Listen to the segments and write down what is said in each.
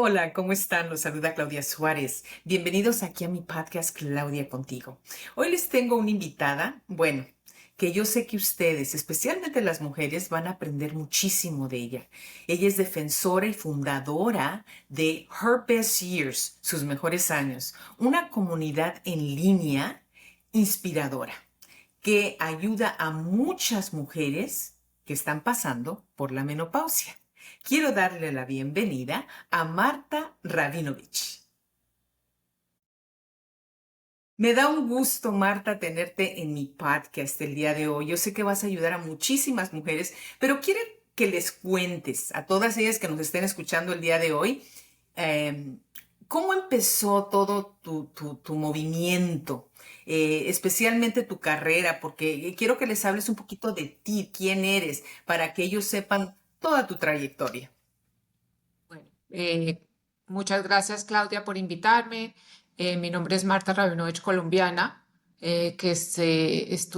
Hola, ¿cómo están? Los saluda Claudia Suárez. Bienvenidos aquí a mi podcast Claudia Contigo. Hoy les tengo una invitada, bueno, que yo sé que ustedes, especialmente las mujeres, van a aprender muchísimo de ella. Ella es defensora y fundadora de Her Best Years, sus mejores años, una comunidad en línea inspiradora que ayuda a muchas mujeres que están pasando por la menopausia. Quiero darle la bienvenida a Marta Rabinovich. Me da un gusto, Marta, tenerte en mi podcast el día de hoy. Yo sé que vas a ayudar a muchísimas mujeres, pero quiero que les cuentes a todas ellas que nos estén escuchando el día de hoy, eh, cómo empezó todo tu movimiento, especialmente tu carrera, porque quiero que les hables un poquito de ti, quién eres, para que ellos sepan toda tu trayectoria. Bueno, muchas gracias Claudia por invitarme. Mi nombre es Marta Rabinovich, colombiana, que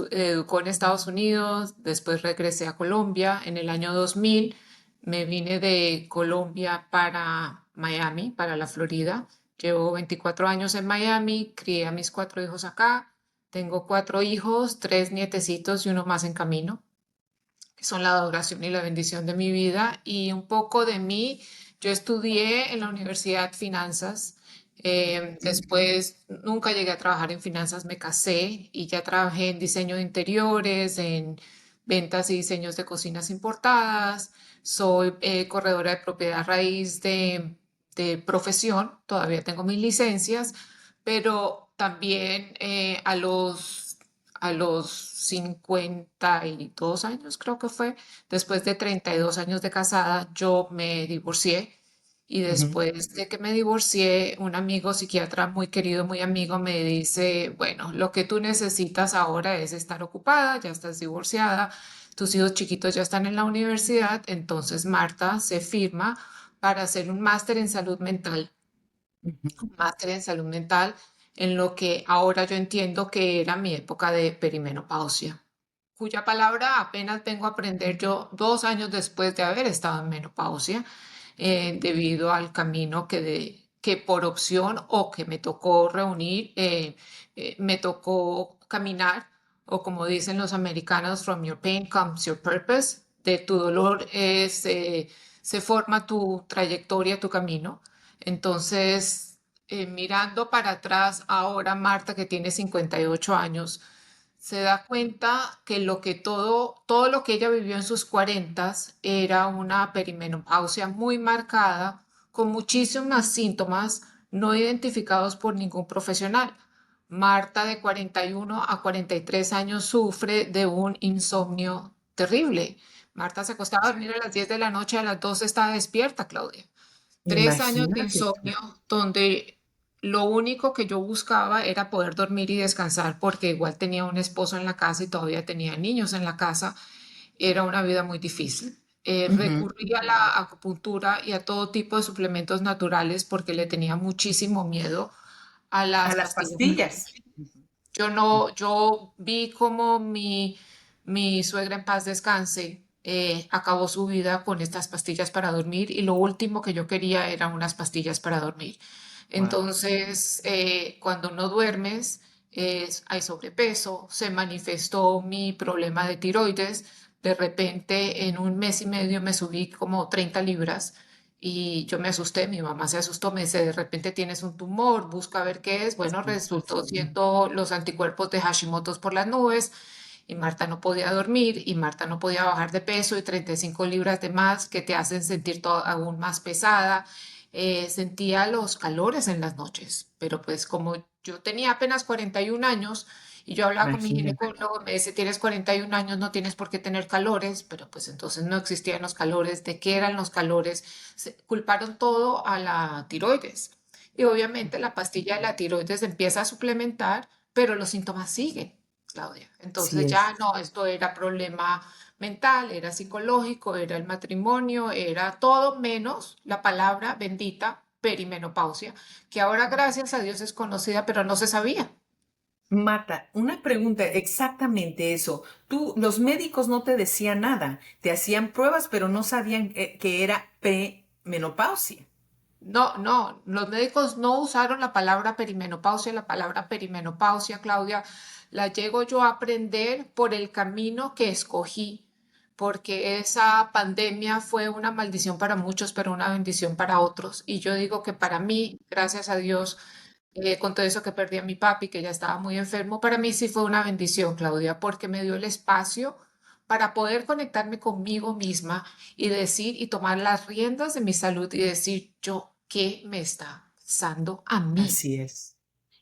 educó en Estados Unidos, después regresé a Colombia. En el año 2000 me vine de Colombia para Miami, para la Florida. Llevo 24 años en Miami, crié a mis 4 hijos acá. Tengo 4 hijos, 3 nietecitos y uno más en camino, que son la adoración y la bendición de mi vida. Y un poco de mí, yo estudié en la universidad finanzas, después nunca llegué a trabajar en finanzas, me casé y ya trabajé en diseño de interiores, en ventas y diseños de cocinas importadas. Soy corredora de propiedad raíz de profesión, todavía tengo mis licencias, pero también a los 52 años, creo que fue, después de 32 años de casada, yo me divorcié. Y Ujú. después de que me divorcié, un amigo psiquiatra muy querido, muy amigo, me dice, bueno, lo que tú necesitas ahora es estar ocupada, ya estás divorciada, tus hijos chiquitos ya están en la universidad, entonces Marta se firma para hacer un máster en salud mental, Ujú. un máster en salud mental, en lo que ahora yo entiendo que era mi época de perimenopausia, cuya palabra apenas vengo a aprender yo 2 años después de haber estado en menopausia, debido al camino que por opción o que me tocó reunir, me tocó caminar, o como dicen los americanos, from your pain comes your purpose, de tu dolor se forma tu trayectoria, tu camino. Entonces, mirando para atrás ahora, Marta, que tiene 58 años, se da cuenta que todo lo que ella vivió en sus cuarentas era una perimenopausia muy marcada, con muchísimos síntomas no identificados por ningún profesional. Marta, de 41 a 43 años, sufre de un insomnio terrible. Marta se acostaba a dormir a las 10 de la noche, a las 2 estaba despierta, Claudia. 3 años de Imagínate tú. insomnio donde lo único que yo buscaba era poder dormir y descansar, porque igual tenía un esposo en la casa y todavía tenía niños en la casa. Era una vida muy difícil. Ujú. Recurrí a la acupuntura y a todo tipo de suplementos naturales porque le tenía muchísimo miedo a A las las pastillas. pastillas. Yo no, yo vi como mi suegra, en paz descanse, acabó su vida con estas pastillas para dormir, y lo último que yo quería eran unas pastillas para dormir. Wow. Entonces, cuando no duermes, hay sobrepeso, se manifestó mi problema de tiroides. De repente, en un mes y medio me subí como 30 libras. Y yo me asusté, mi mamá se asustó, me dice, de repente tienes un tumor, busca ver qué es. Bueno, Sí. resultó siendo los anticuerpos de Hashimoto's por las nubes, y Marta no podía dormir y Marta no podía bajar de peso, y 35 libras de más que te hacen sentir todo aún más pesada. Sentía los calores en las noches, pero pues como yo tenía apenas 41 años, y yo hablaba con mi Imagínate. ginecólogo, me dice, tienes 41 años, no tienes por qué tener calores, pero pues entonces no existían los calores. ¿De qué eran los calores? Culparon todo a la tiroides. Y obviamente la pastilla de la tiroides empieza a suplementar, pero los síntomas siguen, Claudia. Sí Entonces es. ya no, esto era problema mental, era psicológico, era el matrimonio, era todo menos la palabra bendita perimenopausia, que ahora gracias a Dios es conocida, pero no se sabía. Marta, una pregunta, exactamente eso. Los médicos no te decían nada, te hacían pruebas, pero no sabían que era premenopausia. No, no, los médicos no usaron la palabra perimenopausia. La palabra perimenopausia, Claudia, la llego yo a aprender por el camino que escogí, porque esa pandemia fue una maldición para muchos, pero una bendición para otros. Y yo digo que para mí, gracias a Dios, con todo eso que perdí a mi papi, que ya estaba muy enfermo, para mí sí fue una bendición, Claudia, porque me dio el espacio para poder conectarme conmigo misma y decir y tomar las riendas de mi salud y decir yo qué me está pasando a mí. Así es,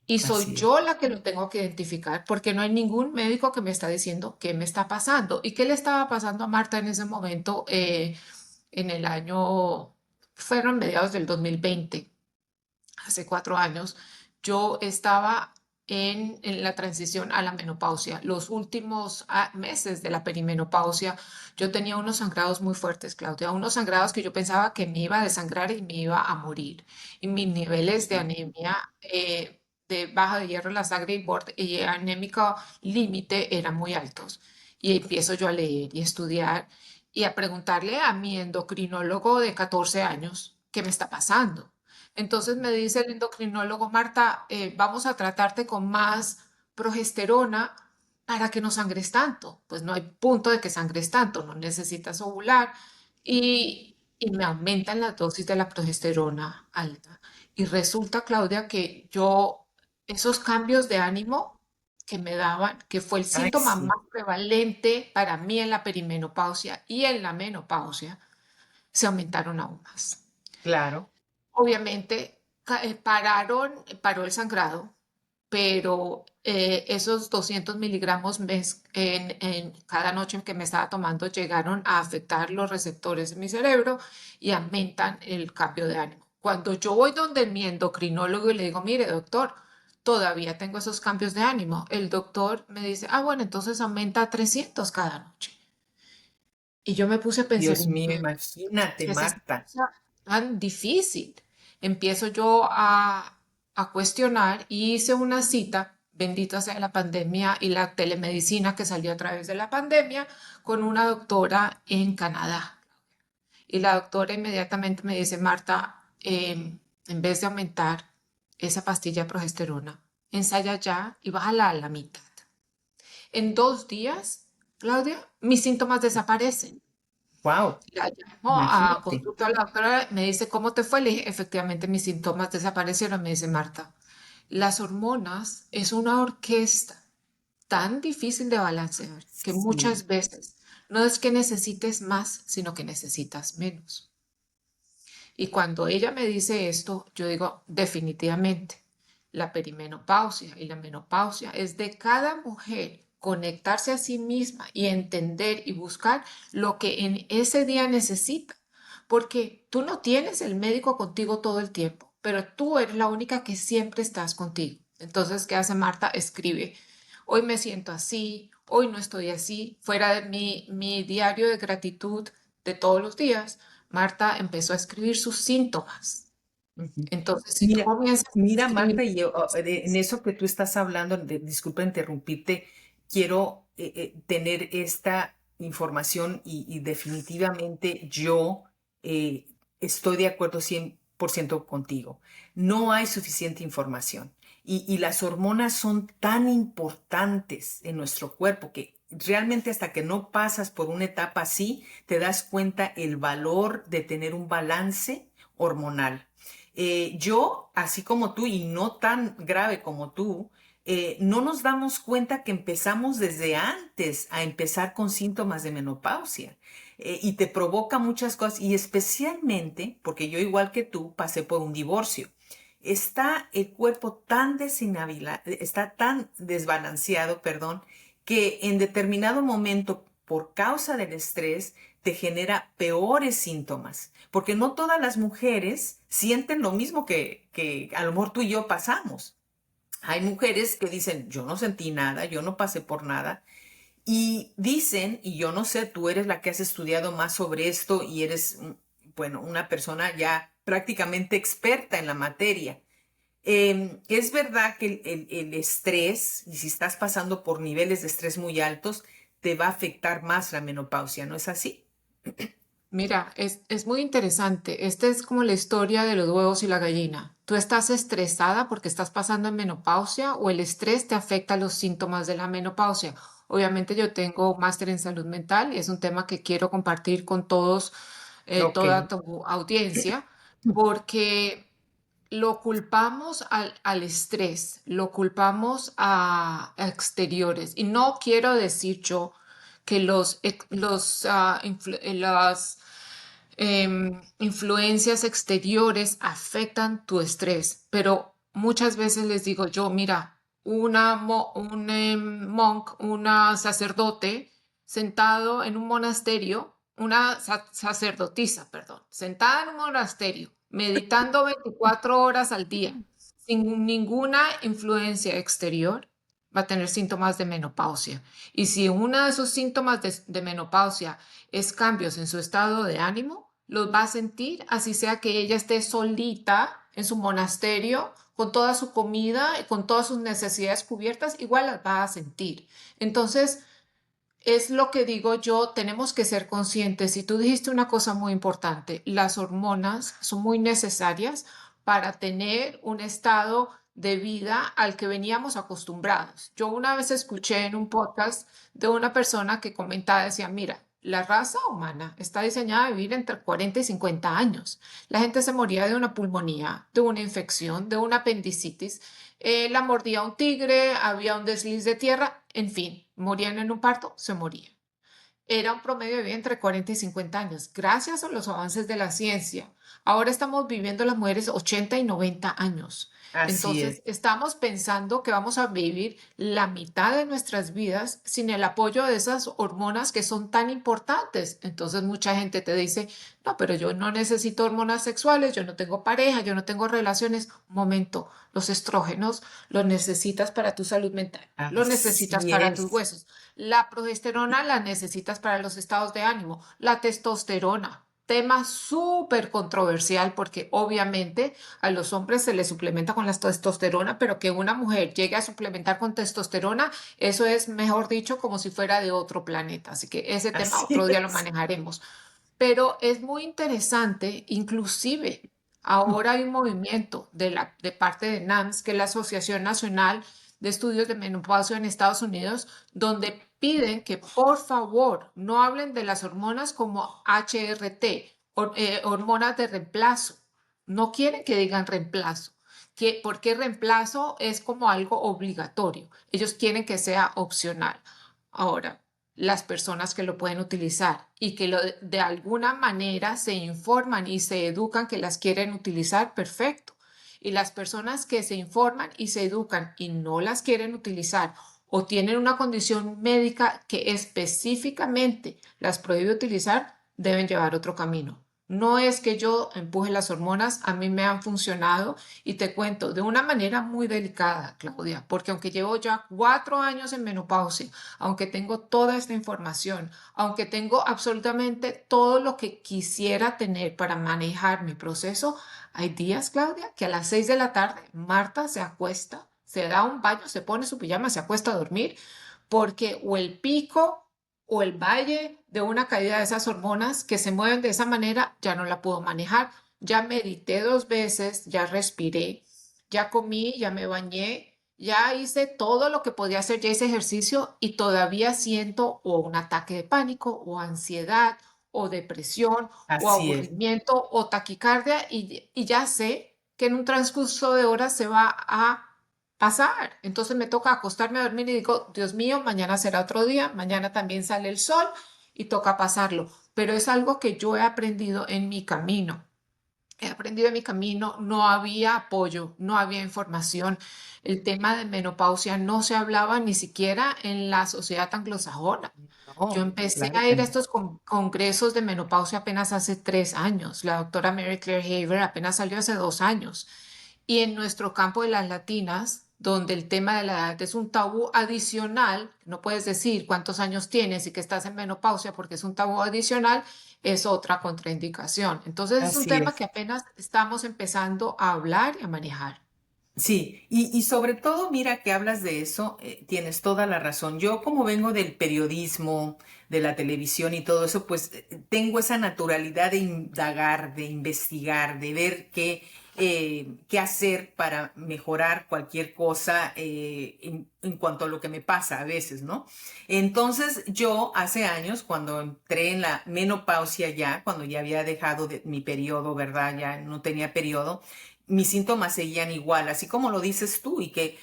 Y soy así es. yo la que lo tengo que identificar porque no hay ningún médico que me está diciendo qué me está pasando. ¿Y qué le estaba pasando a Marta en ese momento en el año, fueron mediados del 2020, hace 4 años? Yo estaba en la transición a la menopausia. Los últimos meses de la perimenopausia, yo tenía unos sangrados muy fuertes, Claudia, unos sangrados que yo pensaba que me iba a desangrar y me iba a morir. Y mis niveles de anemia, de baja de hierro en la sangre y anémica límite eran muy altos. Y empiezo yo a leer y estudiar y a preguntarle a mi endocrinólogo de 14 años qué me está pasando. Entonces me dice el endocrinólogo, Marta, vamos a tratarte con más progesterona para que no sangres tanto. Pues no hay punto de que sangres tanto, no necesitas ovular. Y me aumentan las dosis de la progesterona alta. Y resulta, Claudia, que yo, esos cambios de ánimo que me daban, que fue el Ay, síntoma sí, más prevalente para mí en la perimenopausia y en la menopausia, se aumentaron aún más. claro. Obviamente paró el sangrado, pero esos 200 miligramos en cada noche que me estaba tomando llegaron a afectar los receptores de mi cerebro y aumentan el cambio de ánimo. Cuando yo voy donde mi endocrinólogo y le digo, mire, doctor, todavía tengo esos cambios de ánimo, el doctor me dice, ah, bueno, entonces aumenta a 300 cada noche. Y yo me puse a pensar, Dios mío, imagínate, ¿qué es esta Marta. cosa tan difícil? Empiezo yo a cuestionar y hice una cita, bendita sea la pandemia y la telemedicina que salió a través de la pandemia, con una doctora en Canadá. Y la doctora inmediatamente me dice, Marta, en vez de aumentar esa pastilla de progesterona, ensaya ya y bájala a la mitad. En 2 días, Claudia, mis síntomas desaparecen. Wow, La llamo a imagínate. consulta a la doctora, me dice, ¿cómo te fue? Le dije, efectivamente, mis síntomas desaparecieron. Me dice, Marta, las hormonas es una orquesta tan difícil de balancear que Sí, muchas veces no es que necesites más, sino que necesitas menos. Y cuando ella me dice esto, yo digo, definitivamente, la perimenopausia y la menopausia es de cada mujer conectarse a sí misma y entender y buscar lo que en ese día necesita. Porque tú no tienes el médico contigo todo el tiempo, pero tú eres la única que siempre estás contigo. Entonces, ¿qué hace Marta? Escribe, hoy me siento así, hoy no estoy así, fuera de mi diario de gratitud de todos los días. Marta empezó a escribir sus síntomas. ujú. Entonces, si tú Mira, comienzas a mira, escribir, Marta, y yo, en eso que tú estás hablando, disculpa interrumpirte, quiero tener esta información y definitivamente yo eh, estoy de acuerdo 100% contigo. No hay suficiente información y las hormonas son tan importantes en nuestro cuerpo que realmente hasta que no pasas por una etapa así, te das cuenta el valor de tener un balance hormonal. Yo, así como tú, y no tan grave como tú, no nos damos cuenta que empezamos desde antes a empezar con síntomas de menopausia. Y te provoca muchas cosas, y especialmente porque yo, igual que tú, pasé por un divorcio. Está el cuerpo tan está tan desbalanceado, perdón, que en determinado momento, por causa del estrés, te genera peores síntomas, porque no todas las mujeres sienten lo mismo que a lo mejor tú y yo pasamos. Hay mujeres que dicen, yo no sentí nada, yo no pasé por nada, y dicen, y yo no sé, tú eres la que has estudiado más sobre esto y eres, bueno, una persona ya prácticamente experta en la materia. Es verdad que el estrés, y si estás pasando por niveles de estrés muy altos, te va a afectar más la menopausia, ¿no es así? Mira, es muy interesante. Esta es como la historia de los huevos y la gallina. ¿Tú estás estresada porque estás pasando en menopausia o el estrés te afecta los síntomas de la menopausia? Obviamente yo tengo máster en salud mental y es un tema que quiero compartir con todos, Ok. toda tu audiencia, porque lo culpamos al estrés, lo culpamos a exteriores. Y no quiero decir yo que las influencias exteriores afectan tu estrés, pero muchas veces les digo yo, mira, un monk, una sacerdote sentado en un monasterio, una sacerdotisa, perdón, sentada en un monasterio, meditando 24 horas al día, sin ninguna influencia exterior, va a tener síntomas de menopausia. Y si uno de esos síntomas de menopausia es cambios en su estado de ánimo, los va a sentir, así sea que ella esté solita en su monasterio, con toda su comida y con todas sus necesidades cubiertas, igual las va a sentir. Entonces, es lo que digo yo, tenemos que ser conscientes. Y tú dijiste una cosa muy importante, las hormonas son muy necesarias para tener un estado de vida al que veníamos acostumbrados. Yo una vez escuché en un podcast de una persona que comentaba, decía, mira, la raza humana está diseñada a vivir entre 40 y 50 años. La gente se moría de una pulmonía, de una infección, de una apendicitis, la mordía un tigre, había un desliz de tierra, en fin, morían en un parto, se morían. Era un promedio de vida entre 40 y 50 años. Gracias a los avances de la ciencia, ahora estamos viviendo las mujeres 80 y 90 años. Así es. Entonces, estamos pensando que vamos a vivir la mitad de nuestras vidas sin el apoyo de esas hormonas que son tan importantes. Entonces, mucha gente te dice, no, pero yo no necesito hormonas sexuales, yo no tengo pareja, yo no tengo relaciones. Un momento, los estrógenos los necesitas para tu salud mental, los necesitas Así para tus es. huesos. La progesterona la necesitas para los estados de ánimo. La testosterona, tema súper controversial porque obviamente a los hombres se les suplementa con la testosterona, pero que una mujer llegue a suplementar con testosterona, eso es, mejor dicho, como si fuera de otro planeta. Así que ese tema Así otro día lo es. manejaremos. Pero es muy interesante, inclusive ahora hay un movimiento de parte de NAMS, que es la Asociación Nacional de Estudios de Menopausia en Estados Unidos, donde piden que por favor no hablen de las hormonas como HRT, hormonas de reemplazo. No quieren que digan reemplazo, porque reemplazo es como algo obligatorio. Ellos quieren que sea opcional. Ahora, las personas que lo pueden utilizar y que de alguna manera se informan y se educan que las quieren utilizar, perfecto. Y las personas que se informan y se educan y no las quieren utilizar o tienen una condición médica que específicamente las prohíbe utilizar, deben llevar otro camino. No es que yo empuje las hormonas, a mí me han funcionado y te cuento de una manera muy delicada, Claudia, porque aunque llevo ya 4 años en menopausia, aunque tengo toda esta información, aunque tengo absolutamente todo lo que quisiera tener para manejar mi proceso, hay días, Claudia, que a las 6 de la tarde Marta se acuesta, se da un baño, se pone su pijama, se acuesta a dormir, porque o el pico o el valle de una caída de esas hormonas que se mueven de esa manera ya no la puedo manejar. Ya medité 2 veces, ya respiré, ya comí, ya me bañé, ya hice todo lo que podía hacer, ya hice ejercicio y todavía siento o un ataque de pánico o ansiedad o depresión o Así es. aburrimiento o taquicardia y ya sé que en un transcurso de horas se va a pasar. Entonces me toca acostarme a dormir y digo, Dios mío, mañana será otro día, mañana también sale el sol y toca pasarlo. Pero es algo que yo he aprendido en mi camino. He aprendido en mi camino, no había apoyo, no había información. El tema de menopausia no se hablaba ni siquiera en la sociedad anglosajona. Yo No, empecé claro a que ir a no. estos congresos de menopausia apenas hace 3 años. La doctora Mary Claire Haver apenas salió hace 2 años. Y en nuestro campo de las latinas, donde el tema de la edad es un tabú adicional, no puedes decir cuántos años tienes y que estás en menopausia porque es un tabú adicional, es otra contraindicación. Entonces es un Así tema es. que apenas estamos empezando a hablar y a manejar. Sí, y sobre todo, mira que hablas de eso, tienes toda la razón. Yo como vengo del periodismo, de la televisión y todo eso, pues tengo esa naturalidad de indagar, de investigar, de ver qué hacer para mejorar cualquier cosa en cuanto a lo que me pasa a veces, ¿no? Entonces yo hace años, cuando entré en la menopausia ya, cuando ya había dejado mi periodo, ¿verdad? Ya no tenía periodo, mis síntomas seguían igual, así como lo dices tú y que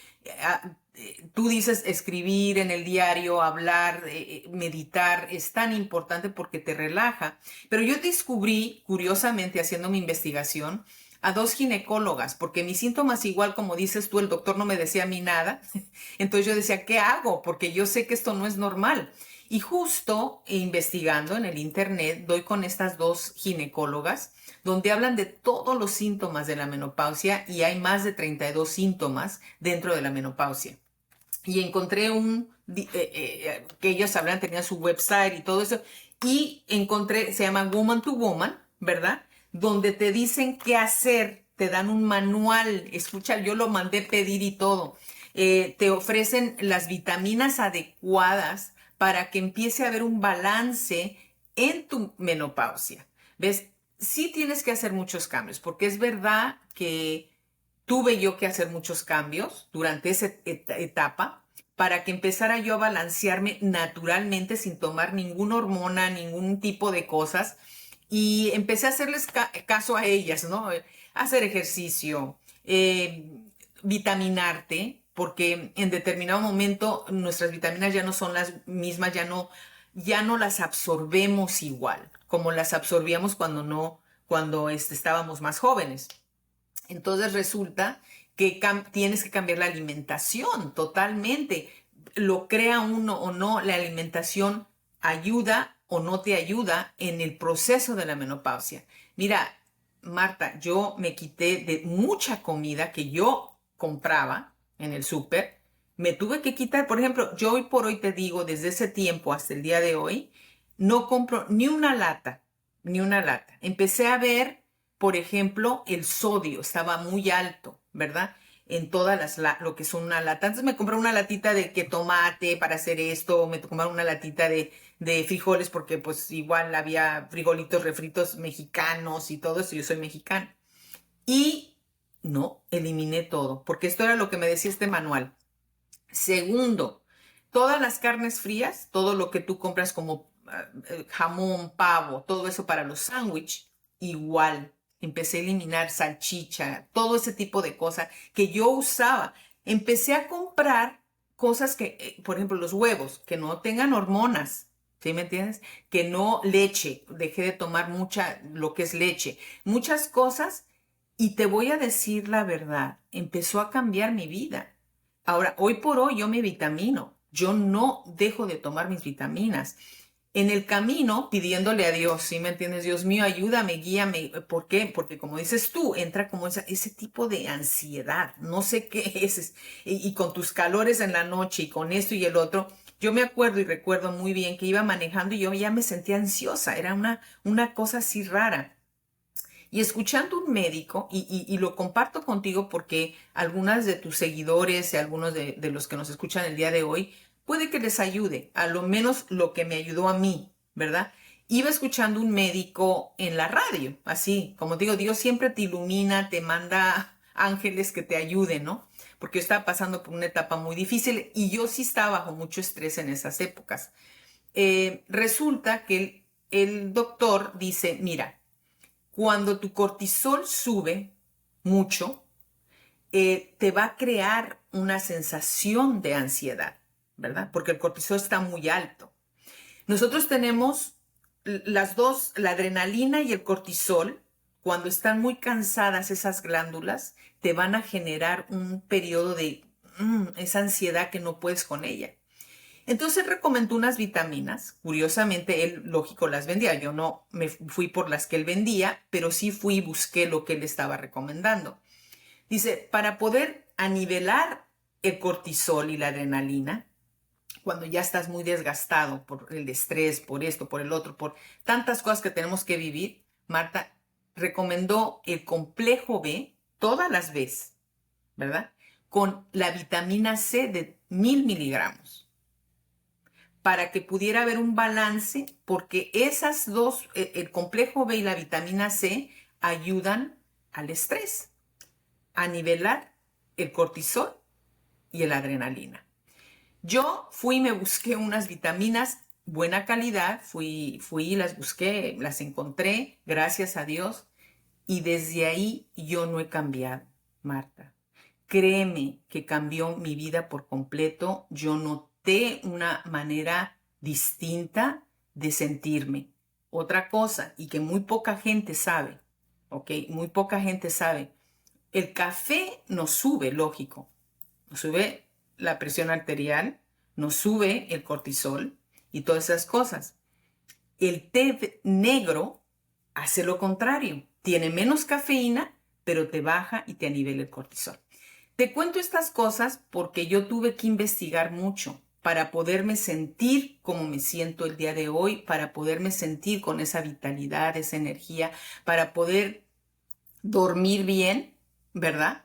tú dices escribir en el diario, hablar, meditar, es tan importante porque te relaja. Pero yo descubrí, curiosamente, haciendo mi investigación, a dos ginecólogas, porque mis síntomas, igual como dices tú, el doctor no me decía a mí nada. Entonces yo decía, ¿qué hago? Porque yo sé que esto no es normal. Y justo investigando en el internet, doy con estas dos ginecólogas donde hablan de todos los síntomas de la menopausia y hay más de 32 síntomas dentro de la menopausia. Y encontré que ellos hablan, tenían su website y todo eso, y encontré, se llama Woman to Woman, ¿verdad? Donde te dicen qué hacer, te dan un manual, escucha, yo lo mandé pedir y todo. Te ofrecen las vitaminas adecuadas para que empiece a haber un balance en tu menopausia. ¿Ves? Sí tienes que hacer muchos cambios, porque es verdad que tuve yo que hacer muchos cambios durante esa etapa para que empezara yo a balancearme naturalmente sin tomar ninguna hormona, ningún tipo de cosas. Y empecé a hacerles caso a ellas, ¿no? Hacer ejercicio, vitaminarte, porque en determinado momento nuestras vitaminas ya no son las mismas, ya no las absorbemos igual, como las absorbíamos cuando estábamos más jóvenes. Entonces resulta que tienes que cambiar la alimentación totalmente. Lo crea uno o no, la alimentación ayuda o no te ayuda en el proceso de la menopausia. Mira, Marta, yo me quité de mucha comida que yo compraba en el súper. Me tuve que quitar, por ejemplo, yo hoy por hoy te digo, desde ese tiempo hasta el día de hoy, no compro ni una lata, ni una lata. Empecé a ver, por ejemplo, el sodio estaba muy alto, ¿verdad? En todas lo que son una lata. Antes me compré una latita de que tomate para hacer esto, me compré una latita de frijoles porque pues igual había frijolitos refritos mexicanos y todo eso, yo soy mexicana. Y no, eliminé todo, porque esto era lo que me decía este manual. Segundo, todas las carnes frías, todo lo que tú compras como jamón, pavo, todo eso para los sándwiches, igual. Empecé a eliminar salchicha, todo ese tipo de cosas que yo usaba. Empecé a comprar cosas que, por ejemplo, los huevos, que no tengan hormonas, ¿sí me entiendes? Que no leche, dejé de tomar mucha, lo que es leche, muchas cosas. Y te voy a decir la verdad, empezó a cambiar mi vida. Ahora, hoy por hoy yo me vitamino. Yo no dejo de tomar mis vitaminas. En el camino, pidiéndole a Dios, ¿sí me entiendes? Dios mío, ayúdame, guíame. ¿Por qué? Porque como dices tú, entra como ese tipo de ansiedad. No sé qué es. Y con tus calores en la noche y con esto y el otro. Yo me acuerdo y recuerdo muy bien que iba manejando y yo ya me sentía ansiosa. Era una cosa así rara. Y escuchando un médico, y lo comparto contigo porque algunas de tus seguidores y algunos de los que nos escuchan el día de hoy, puede que les ayude, a lo menos lo que me ayudó a mí, ¿verdad? Iba escuchando un médico en la radio, así, como digo, Dios siempre te ilumina, te manda ángeles que te ayuden, ¿no? Porque yo estaba pasando por una etapa muy difícil y yo sí estaba bajo mucho estrés en esas épocas. Resulta que el doctor dice, mira, cuando tu cortisol sube mucho, te va a crear una sensación de ansiedad, ¿verdad? Porque el cortisol está muy alto. Nosotros tenemos las dos, la adrenalina y el cortisol, cuando están muy cansadas esas glándulas, te van a generar un periodo de esa ansiedad que no puedes con ella. Entonces él recomendó unas vitaminas. Curiosamente, él, lógico, las vendía. Yo no me fui por las que él vendía, pero sí fui y busqué lo que él estaba recomendando. Dice, para poder anivelar el cortisol y la adrenalina, cuando ya estás muy desgastado por el estrés, por esto, por el otro, por tantas cosas que tenemos que vivir, Marta recomendó el complejo B todas las veces. ¿verdad? Con la vitamina C de 1000 miligramos para que pudiera haber un balance, porque esas dos, el complejo B y la vitamina C, ayudan al estrés, a nivelar el cortisol y la adrenalina. Yo fui y me busqué unas vitaminas buena calidad, fui y las busqué, las encontré, gracias a Dios, y desde ahí yo no he cambiado, Marta. Créeme que cambió mi vida por completo. Yo noté una manera distinta de sentirme. Otra cosa, y que muy poca gente sabe, ¿ok? Muy poca gente sabe. El café nos sube, lógico, nos sube la presión arterial, nos sube el cortisol y todas esas cosas. El té negro hace lo contrario. Tiene menos cafeína, pero te baja y te anivela el cortisol. Te cuento estas cosas porque yo tuve que investigar mucho para poderme sentir como me siento el día de hoy, para poderme sentir con esa vitalidad, esa energía, para poder dormir bien, ¿verdad?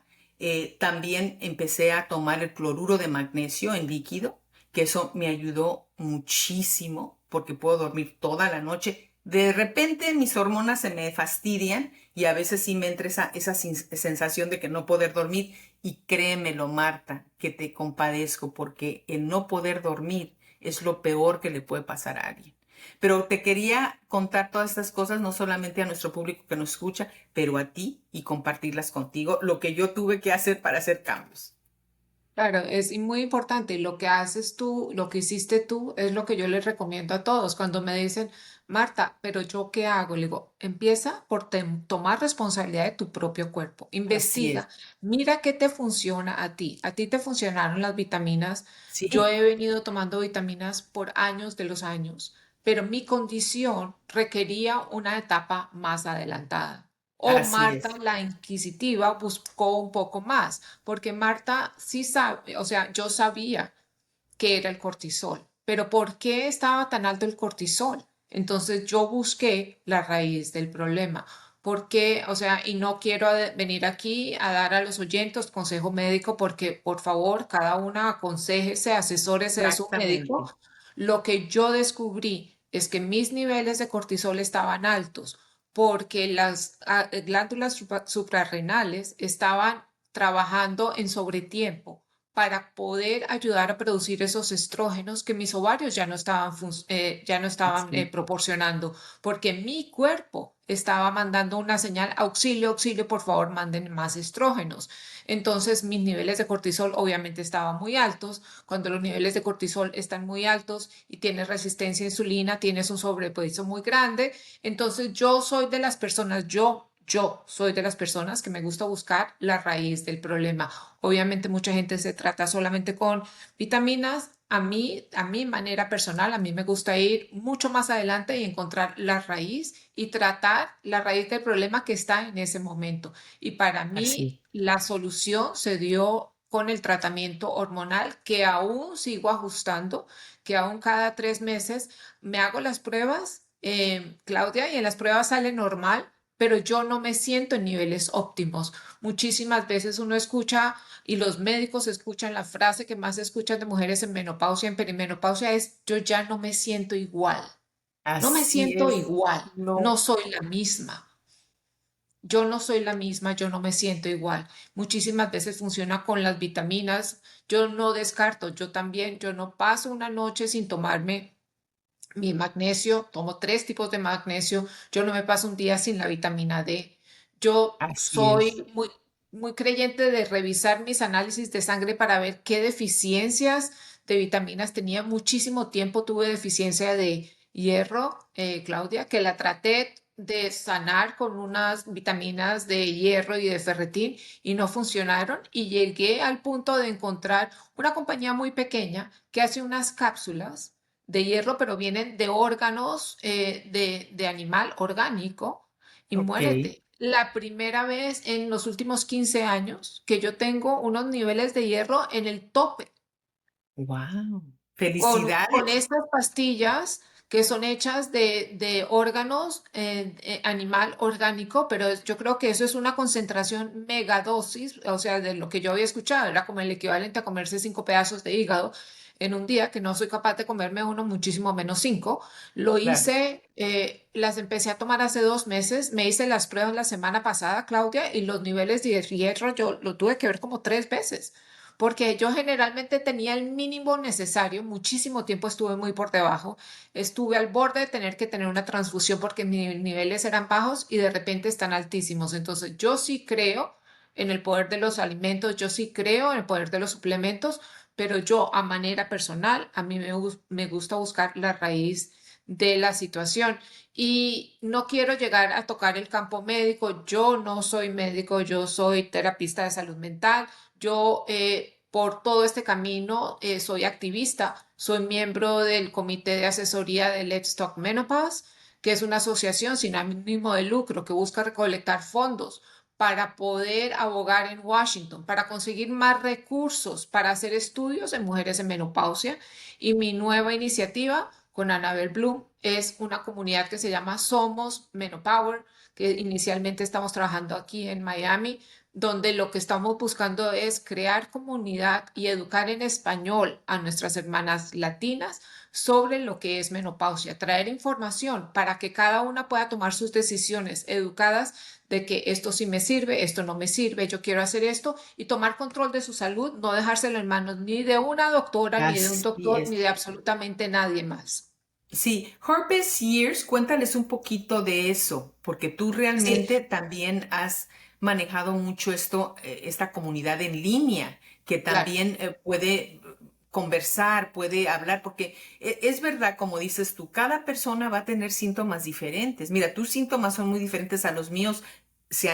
También empecé a tomar el cloruro de magnesio en líquido, que eso me ayudó muchísimo porque puedo dormir toda la noche. De repente mis hormonas se me fastidian y a veces sí me entra esa sensación de que no poder dormir. Y créemelo, Marta, que te compadezco porque el no poder dormir es lo peor que le puede pasar a alguien. Pero te quería contar todas estas cosas, no solamente a nuestro público que nos escucha, pero a ti y compartirlas contigo, lo que yo tuve que hacer para hacer cambios. Claro, es muy importante. Lo que haces tú, lo que hiciste tú, es lo que yo les recomiendo a todos. Cuando me dicen, Marta, pero ¿yo qué hago? Le digo, empieza por tomar responsabilidad de tu propio cuerpo. Así es. Investiga, mira qué te funciona a ti. A ti te funcionaron las vitaminas. Yo Sí, he venido tomando vitaminas por años de los años, pero mi condición requería una etapa más adelantada. O así Marta, es. la inquisitiva, buscó un poco más porque Marta sí sabe, o sea, yo sabía que era el cortisol, pero ¿por qué estaba tan alto el cortisol? Entonces yo busqué la raíz del problema. ¿Por qué? O sea, y no quiero venir aquí a dar a los oyentes consejo médico porque, por favor, cada una aconséjese, asesórese de su médico. Exactamente. Lo que yo descubrí es que mis niveles de cortisol estaban altos porque las glándulas suprarrenales estaban trabajando en sobretiempo para poder ayudar a producir esos estrógenos que mis ovarios ya no estaban Sí, proporcionando, porque mi cuerpo estaba mandando una señal, auxilio, auxilio, por favor, manden más estrógenos. Entonces, mis niveles de cortisol obviamente estaban muy altos. Cuando los niveles de cortisol están muy altos y tienes resistencia a insulina, tienes un sobrepeso muy grande. Entonces, yo soy de las personas que me gusta buscar la raíz del problema. Obviamente mucha gente se trata solamente con vitaminas. A mi manera personal, a mí me gusta ir mucho más adelante y encontrar la raíz y tratar la raíz del problema que está en ese momento. Y para así. mí la solución se dio con el tratamiento hormonal que aún sigo ajustando, que aún cada 3 meses me hago las pruebas, Claudia, y en las pruebas sale normal, pero yo no me siento en niveles óptimos. Muchísimas veces uno escucha y los médicos escuchan la frase que más escuchan de mujeres en menopausia, en perimenopausia es, yo ya no me siento igual. No me Así siento es. igual, no No, soy la misma. Yo no soy la misma, yo no me siento igual. Muchísimas veces funciona con las vitaminas. Yo no descarto, yo también, yo no paso una noche sin tomarme mi magnesio, tomo 3 tipos de magnesio, yo no me paso un día sin la vitamina D. Yo así es. soy muy creyente de revisar mis análisis de sangre para ver qué deficiencias de vitaminas tenía. Muchísimo tiempo tuve deficiencia de hierro, Claudia, que la traté de sanar con unas vitaminas de hierro y de ferritín y no funcionaron y llegué al punto de encontrar una compañía muy pequeña que hace unas cápsulas de hierro, pero vienen de órganos de animal orgánico. Y Ok. muérete. La primera vez en los últimos 15 años que yo tengo unos niveles de hierro en el tope Wow. con Felicidades. estas pastillas que son hechas de órganos animal orgánico, pero yo creo que eso es una concentración megadosis, o sea, de lo que yo había escuchado, era como el equivalente a comerse 5 pedazos de hígado en un día, que no soy capaz de comerme uno, muchísimo menos 5. Lo Claro. hice, las empecé a tomar hace 2 meses, me hice las pruebas la semana pasada, Claudia, y los niveles de hierro yo lo tuve que ver como 3 veces, porque yo generalmente tenía el mínimo necesario, muchísimo tiempo estuve muy por debajo, estuve al borde de tener que tener una transfusión porque mis niveles eran bajos y de repente están altísimos. Entonces yo sí creo en el poder de los alimentos, yo sí creo en el poder de los suplementos, pero yo a manera personal, a mí me gusta buscar la raíz de la situación y no quiero llegar a tocar el campo médico. Yo no soy médico, yo soy terapista de salud mental. Yo por todo este camino soy activista, soy miembro del comité de asesoría de Let's Talk Menopause, que es una asociación sin ánimo de lucro que busca recolectar fondos para poder abogar en Washington, para conseguir más recursos para hacer estudios en mujeres en menopausia. Y mi nueva iniciativa con Annabel Bloom es una comunidad que se llama Somos Menopower, que inicialmente estamos trabajando aquí en Miami, donde lo que estamos buscando es crear comunidad y educar en español a nuestras hermanas latinas sobre lo que es menopausia, traer información para que cada una pueda tomar sus decisiones educadas de que esto sí me sirve, esto no me sirve, yo quiero hacer esto y tomar control de su salud, no dejárselo en manos ni de una doctora, ni de un Así doctor, es. ni de absolutamente nadie más. Sí, Her Best Years, cuéntales un poquito de eso, porque tú Sí, realmente también has manejado mucho esto, esta comunidad en línea, que claro, también puede conversar, puede hablar, porque es verdad, como dices tú, cada persona va a tener síntomas diferentes. Mira, tus síntomas son muy diferentes a los míos. Sí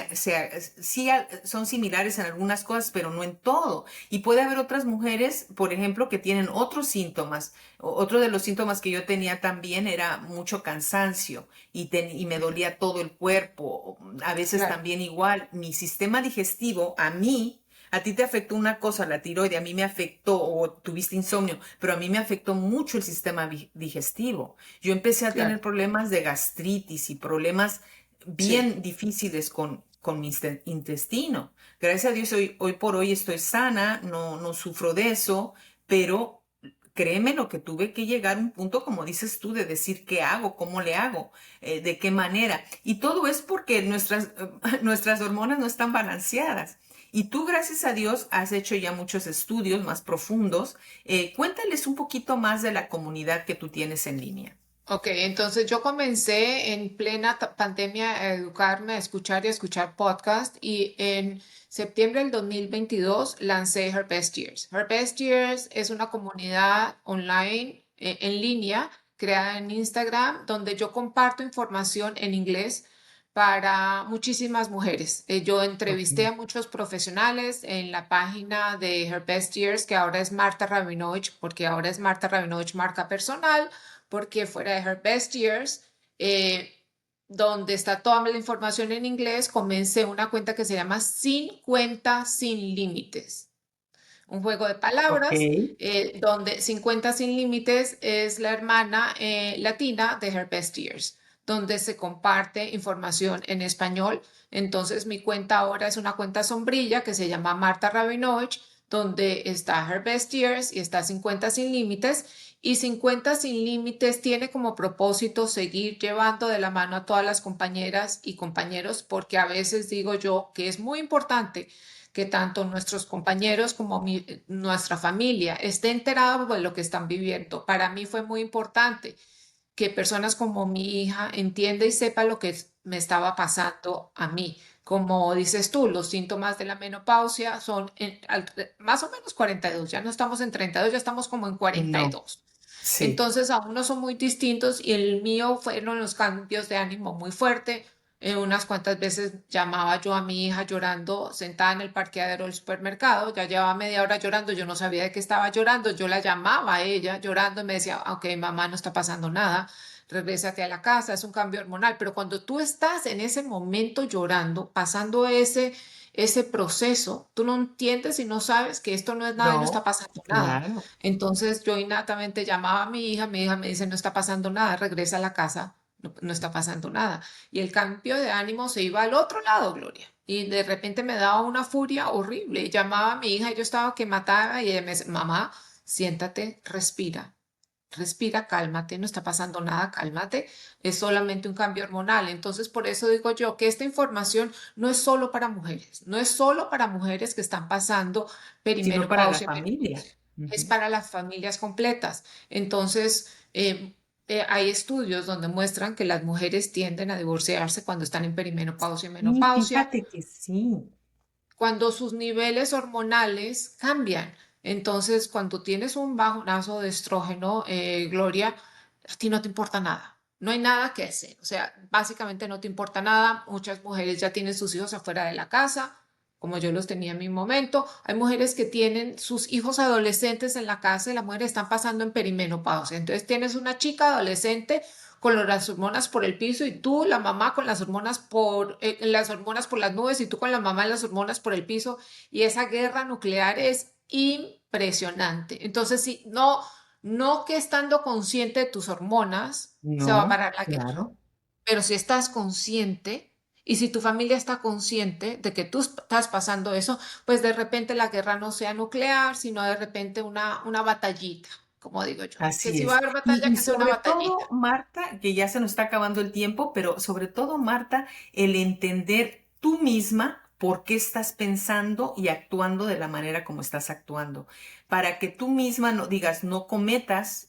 son similares en algunas cosas, pero no en todo. Y puede haber otras mujeres, por ejemplo, que tienen otros síntomas. Otro de los síntomas que yo tenía también era mucho cansancio y me dolía todo el cuerpo. A veces claro, también igual, mi sistema digestivo, a ti te afectó una cosa, la tiroide, a mí me afectó, o tuviste insomnio, pero a mí me afectó mucho el sistema digestivo. Yo empecé a claro, tener problemas de gastritis y problemas sí. bien difíciles con mi intestino. Gracias a Dios hoy por hoy estoy sana, no sufro de eso, pero créeme lo que tuve que llegar a un punto, como dices tú, de decir qué hago, cómo le hago, de qué manera. Y todo es porque nuestras hormonas no están balanceadas. Y tú, gracias a Dios, has hecho ya muchos estudios más profundos. Cuéntales un poquito más de la comunidad que tú tienes en línea. Ok, entonces yo comencé en plena pandemia a educarme, a escuchar podcast y en septiembre del 2022 lancé Her Best Years. Her Best Years es una comunidad online, en línea, creada en Instagram, donde yo comparto información en inglés para muchísimas mujeres. Yo Ok. entrevisté a muchos profesionales en la página de Her Best Years, que ahora es Marta Rabinovich, porque ahora es Marta Rabinovich marca personal porque fuera de Her Best Years, eh, donde está toda la información en inglés, comencé una cuenta que se llama Sin Cuenta Sin Límites. Un juego de Ok. palabras donde 50 Sin Límites es la hermana latina de Her Best Years, donde se comparte información en español. Entonces mi cuenta ahora es una cuenta sombrilla que se llama Marta Rabinovich, donde está Her Best Years y está 50 Sin Límites. Y 50 Sin Límites tiene como propósito seguir llevando de la mano a todas las compañeras y compañeros, porque a veces digo yo que es muy importante que tanto nuestros compañeros como nuestra familia esté enterada de lo que están viviendo. Para mí fue muy importante que personas como mi hija entienda y sepa lo que me estaba pasando a mí. Como dices tú, los síntomas de la menopausia son más o menos 42, ya no estamos en 32, ya estamos como en No, 42. sí. Entonces, aún no son muy distintos y el mío fueron los cambios de ánimo muy fuerte. Unas cuantas veces llamaba yo a mi hija llorando, sentada en el parqueadero del supermercado, ya llevaba media hora llorando, yo no sabía de qué estaba llorando, yo la llamaba a ella llorando y me decía, ok, mamá, no está pasando nada, regrésate a la casa, es un cambio hormonal, pero cuando tú estás en ese momento llorando, pasando ese proceso, tú no entiendes y no sabes que esto no es nada y no está No, pasando nada. claro. Entonces yo innatamente llamaba a mi hija me dice, no está pasando nada, regresa a la casa, no está pasando nada. Y el cambio de ánimo se iba al otro lado, Gloria. Y de repente me daba una furia horrible. Y llamaba a mi hija y yo estaba que mataba y ella me decía, mamá, siéntate, respira. Respira, cálmate, no está pasando nada, cálmate, es solamente un cambio hormonal. Entonces, por eso digo yo que esta información no es solo para mujeres, no es solo para mujeres que están pasando Sino para la perimenopausia, familia. es Ujú. para las familias completas. Entonces, hay estudios donde muestran que las mujeres tienden a divorciarse cuando están en perimenopausia y Y menopausia, fíjate que sí. cuando sus niveles hormonales cambian. Entonces, cuando tienes un bajonazo de estrógeno, Gloria, a ti no te importa nada. No hay nada que hacer. O sea, básicamente no te importa nada. Muchas mujeres ya tienen sus hijos afuera de la casa, como yo los tenía en mi momento. Hay mujeres que tienen sus hijos adolescentes en la casa y las mujeres están pasando en perimenopausia. Entonces, tienes una chica adolescente con las hormonas por el piso y tú, la mamá, con las hormonas por las nubes y tú con la mamá en las hormonas por el piso. Y esa guerra nuclear es impresionante. Entonces, sí, no que estando consciente de tus hormonas se va a No, parar la guerra, claro. pero si estás consciente y si tu familia está consciente de que tú estás pasando eso, pues de repente la guerra no sea nuclear, sino de repente una batallita, como digo yo. Que Así si va a es. haber batalla, Y que sea una sobre batallita. todo, Marta, que ya se nos está acabando el tiempo, pero sobre todo, Marta, el entender tú misma por qué estás pensando y actuando de la manera como estás actuando, para que tú misma no digas, no cometas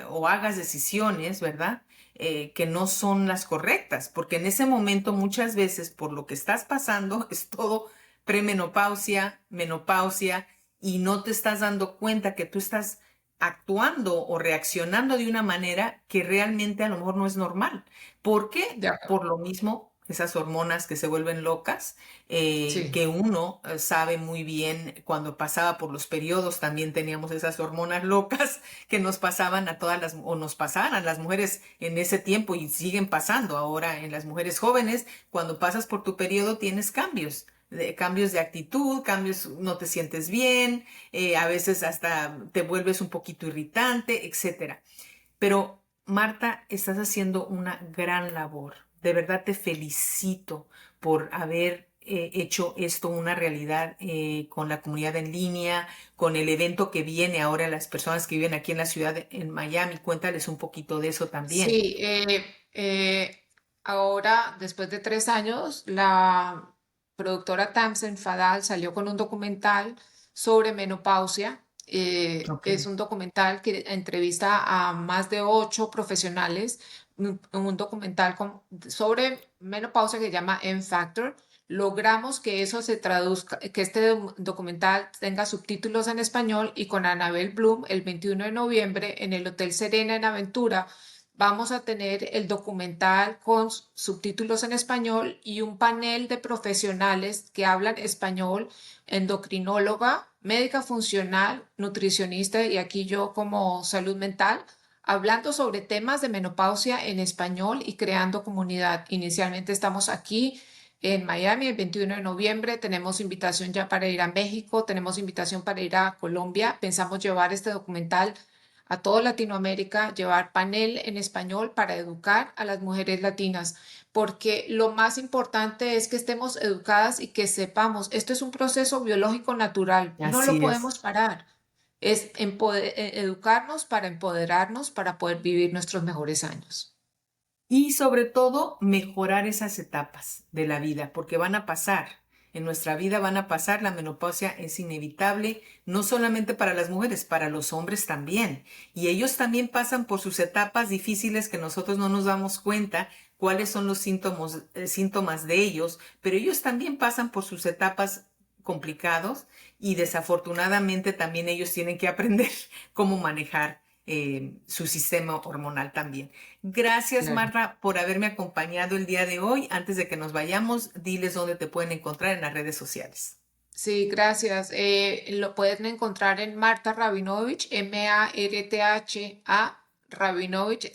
o hagas decisiones, ¿verdad? Que no son las correctas, porque en ese momento muchas veces por lo que estás pasando es todo premenopausia, menopausia, y no te estás dando cuenta que tú estás actuando o reaccionando de una manera que realmente a lo mejor no es normal. ¿Por qué? De acuerdo. Por lo mismo, esas hormonas que se vuelven locas, Sí. que uno sabe muy bien cuando pasaba por los periodos, también teníamos esas hormonas locas que nos pasaban a todas las, o nos pasaban a las mujeres en ese tiempo y siguen pasando ahora en las mujeres jóvenes. Cuando pasas por tu periodo tienes cambios de actitud, cambios, no te sientes bien, a veces hasta te vuelves un poquito irritante, etcétera. Pero Marta, estás haciendo una gran labor. De verdad te felicito por haber hecho esto una realidad con la comunidad en línea, con el evento que viene ahora, las personas que viven aquí en la ciudad, en Miami. Cuéntales un poquito de eso también. Sí, ahora, después de 3 años, la productora Tamsen Fadal salió con un documental sobre menopausia. Ok. Es un documental que entrevista a más de 8 profesionales, un documental sobre menopausia que se llama M Factor. Logramos que eso se traduzca, que este documental tenga subtítulos en español y con Anabel Bloom el 21 de noviembre en el Hotel Serena en Aventura vamos a tener el documental con subtítulos en español y un panel de profesionales que hablan español, endocrinóloga, médica funcional, nutricionista y aquí yo como salud mental, hablando sobre temas de menopausia en español y creando comunidad. Inicialmente estamos aquí en Miami el 21 de noviembre, tenemos invitación ya para ir a México, tenemos invitación para ir a Colombia, pensamos llevar este documental a toda Latinoamérica, llevar panel en español para educar a las mujeres latinas, porque lo más importante es que estemos educadas y que sepamos, esto es un proceso biológico natural, no lo Así es. podemos parar. Es educarnos para empoderarnos para poder vivir nuestros mejores años. Y sobre todo, mejorar esas etapas de la vida, porque van a pasar. En nuestra vida van a pasar, la menopausia es inevitable, no solamente para las mujeres, para los hombres también. Y ellos también pasan por sus etapas difíciles que nosotros no nos damos cuenta cuáles son los síntomas de ellos, pero ellos también pasan por sus etapas complicados y desafortunadamente también ellos tienen que aprender cómo manejar su sistema hormonal también. Gracias, Claro. Marta, por haberme acompañado el día de hoy. Antes de que nos vayamos, diles dónde te pueden encontrar en las redes sociales. Sí, gracias. Lo pueden encontrar en Marta Rabinovich, Martha Rabinovich,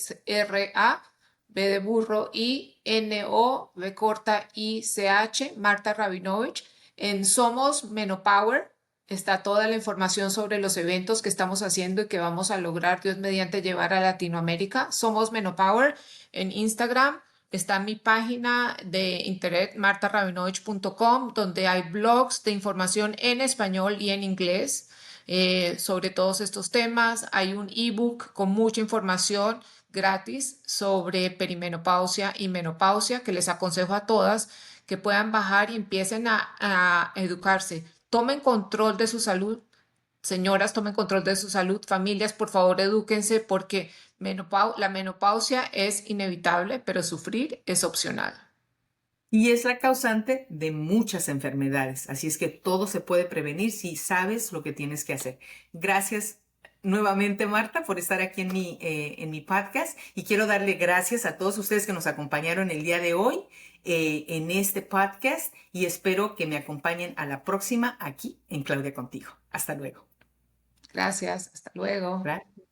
B de burro, I, N, O, B corta, I, C, H, Marta Rabinovich. En Somos Menopower está toda la información sobre los eventos que estamos haciendo y que vamos a lograr, Dios mediante, llevar a Latinoamérica. Somos Menopower. En Instagram está mi página de internet, martarabinovich.com, donde hay blogs de información en español y en inglés sobre todos estos temas. Hay un ebook con mucha información gratis sobre perimenopausia y menopausia que les aconsejo a todas que puedan bajar y empiecen a educarse. Tomen control de su salud. Señoras, tomen control de su salud. Familias, por favor, edúquense porque la menopausia es inevitable, pero sufrir es opcional. Y es la causante de muchas enfermedades. Así es que todo se puede prevenir si sabes lo que tienes que hacer. Gracias nuevamente, Marta, por estar aquí en mi podcast. Y quiero darle gracias a todos ustedes que nos acompañaron el día de hoy en este podcast. Y espero que me acompañen a la próxima aquí en Claudia Contigo. Hasta luego. Gracias. Hasta luego. Gracias.